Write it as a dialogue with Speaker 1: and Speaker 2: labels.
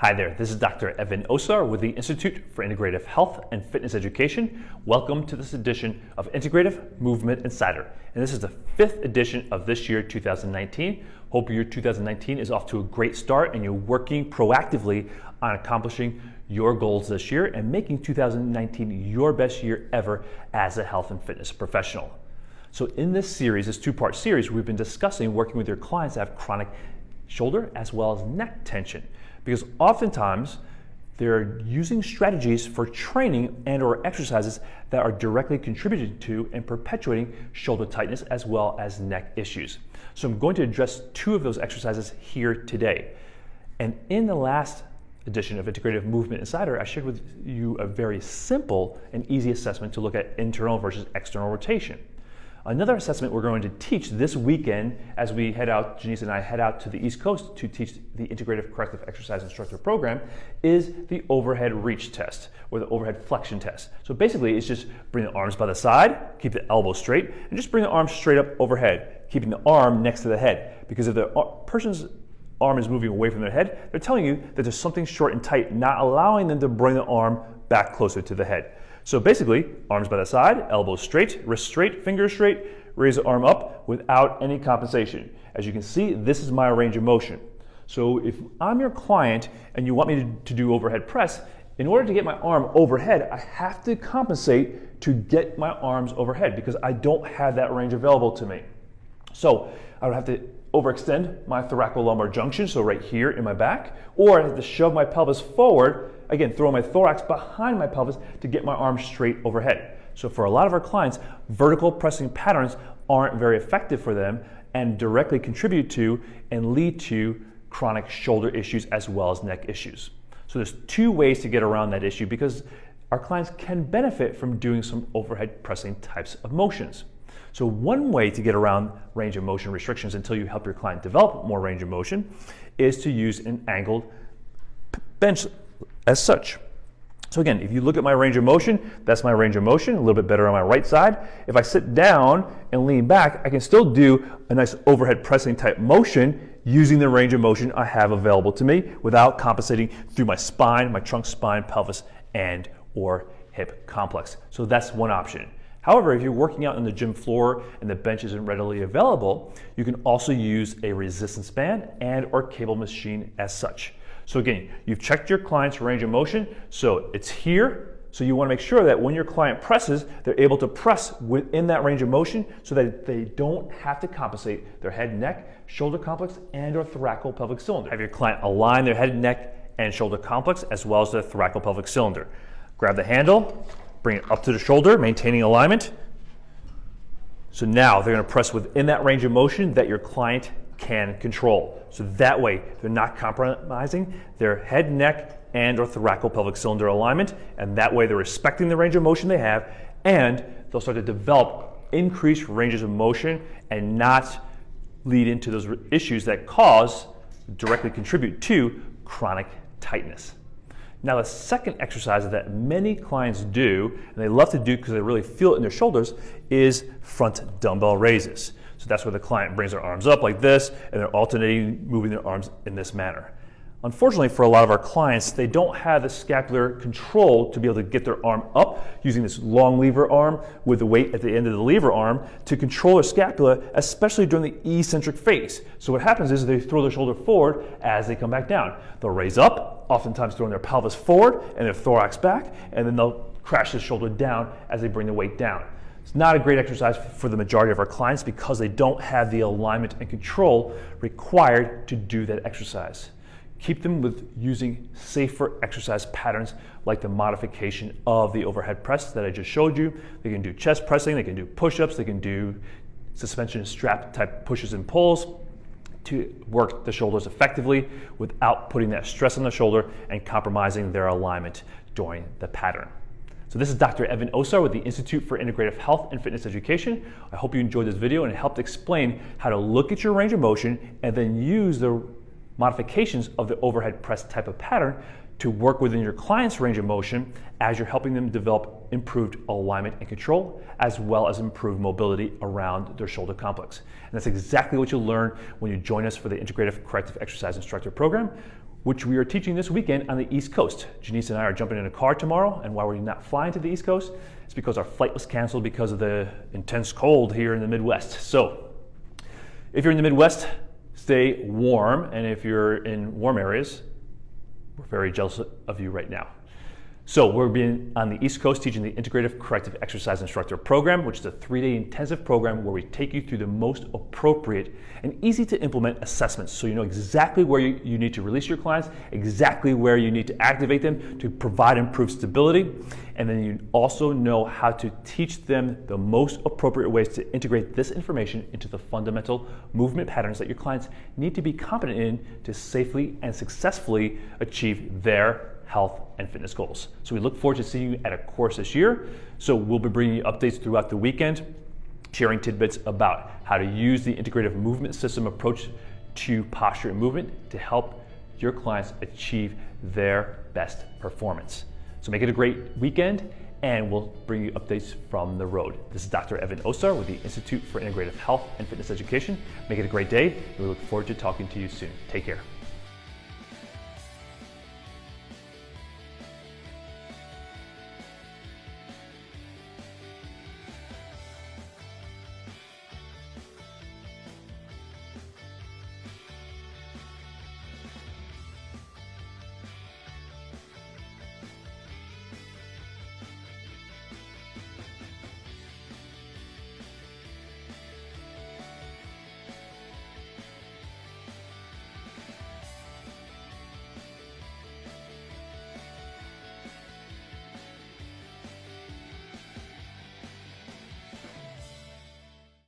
Speaker 1: Hi there, this is Dr. Evan Osar with the Institute for Integrative Health and Fitness Education. Welcome to this edition of Integrative Movement Insider. And this is the 5th edition of this year, 2019. Hope your 2019 is off to a great start and you're working proactively on accomplishing your goals this year and making 2019 your best year ever as a health and fitness professional. So in this series, this two-part series, we've been discussing working with your clients that have chronic shoulder as well as neck tension. Because oftentimes they're using strategies for training and or exercises that are directly contributing to and perpetuating shoulder tightness as well as neck issues. So I'm going to address two of those exercises here today. And in the last edition of Integrative Movement Insider, I shared with you a very simple and easy assessment to look at internal versus external rotation. Another assessment we're going to teach this weekend as we head out, Janice and I head out to the East Coast to teach the Integrative Corrective Exercise Instructor Program, is the overhead reach test or the overhead flexion test. So basically it's just bring the arms by the side, keep the elbow straight, and just bring the arms straight up overhead, keeping the arm next to the head. Because if the person's arm is moving away from their head, they're telling you that there's something short and tight, not allowing them to bring the arm back closer to the head. So basically, arms by the side, elbows straight, wrists straight, fingers straight, raise the arm up without any compensation. As you can see, this is my range of motion. So if I'm your client and you want me to do overhead press, in order to get my arm overhead, I have to compensate to get my arms overhead because I don't have that range available to me. So I would have to overextend my thoracolumbar junction, so right here in my back, or I have to shove my pelvis forward, again, throw my thorax behind my pelvis to get my arms straight overhead. So for a lot of our clients, vertical pressing patterns aren't very effective for them and directly contribute to and lead to chronic shoulder issues as well as neck issues. So there's two ways to get around that issue because our clients can benefit from doing some overhead pressing types of motions. So one way to get around range of motion restrictions until you help your client develop more range of motion is to use an angled bench as such. So again, if you look at my range of motion, that's my range of motion, a little bit better on my right side. If I sit down and lean back, I can still do a nice overhead pressing type motion using the range of motion I have available to me without compensating through my spine, my trunk, spine, pelvis, and or hip complex. So that's one option. However, if you're working out on the gym floor and the bench isn't readily available, you can also use a resistance band and or cable machine as such. So again, you've checked your client's range of motion, so it's here. So you want to make sure that when your client presses, they're able to press within that range of motion so that they don't have to compensate their head, neck, shoulder complex, and or thoracolpelvic cylinder. Have your client align their head, neck, and shoulder complex as well as the thoracolpelvic cylinder. Grab the handle, bring it up to the shoulder, maintaining alignment. So now they're going to press within that range of motion that your client can control. So that way they're not compromising their head, neck, and or thoracolpelvic cylinder alignment, and that way they're respecting the range of motion they have, and they'll start to develop increased ranges of motion and not lead into those issues that directly contribute to chronic tightness. Now the second exercise that many clients do, and they love to do because they really feel it in their shoulders, is front dumbbell raises. So that's where the client brings their arms up like this, and they're alternating, moving their arms in this manner. Unfortunately, for a lot of our clients, they don't have the scapular control to be able to get their arm up using this long lever arm with the weight at the end of the lever arm to control their scapula, especially during the eccentric phase. So what happens is they throw their shoulder forward as they come back down. They'll raise up, oftentimes throwing their pelvis forward and their thorax back, and then they'll crash the shoulder down as they bring the weight down. It's not a great exercise for the majority of our clients because they don't have the alignment and control required to do that exercise. Keep them with using safer exercise patterns like the modification of the overhead press that I just showed you. They can do chest pressing, they can do push-ups, they can do suspension strap type pushes and pulls to work the shoulders effectively without putting that stress on the shoulder and compromising their alignment during the pattern. So this is Dr. Evan Osar with the Institute for Integrative Health and Fitness Education. I hope you enjoyed this video and it helped explain how to look at your range of motion and then use the modifications of the overhead press type of pattern to work within your client's range of motion as you're helping them develop improved alignment and control, as well as improved mobility around their shoulder complex. And that's exactly what you'll learn when you join us for the Integrative Corrective Exercise Instructor Program. which we are teaching this weekend on the East Coast. Janice and I are jumping in a car tomorrow, and why we're not flying to the East Coast is because our flight was canceled because of the intense cold here in the Midwest. So if you're in the Midwest, stay warm, and if you're in warm areas, we're very jealous of you right now. So we're being on the East Coast teaching the Integrative Corrective Exercise Instructor Program, which is a 3-day intensive program where we take you through the most appropriate and easy to implement assessments, so you know exactly where you need to release your clients, exactly where you need to activate them to provide improved stability, and then you also know how to teach them the most appropriate ways to integrate this information into the fundamental movement patterns that your clients need to be competent in to safely and successfully achieve their health and fitness goals. So we look forward to seeing you at a course this year. So we'll be bringing you updates throughout the weekend, sharing tidbits about how to use the integrative movement system approach to posture and movement to help your clients achieve their best performance. So make it a great weekend, and we'll bring you updates from the road. This is Dr. Evan Osar with the Institute for Integrative Health and Fitness Education. Make it a great day, and we look forward to talking to you soon. Take care.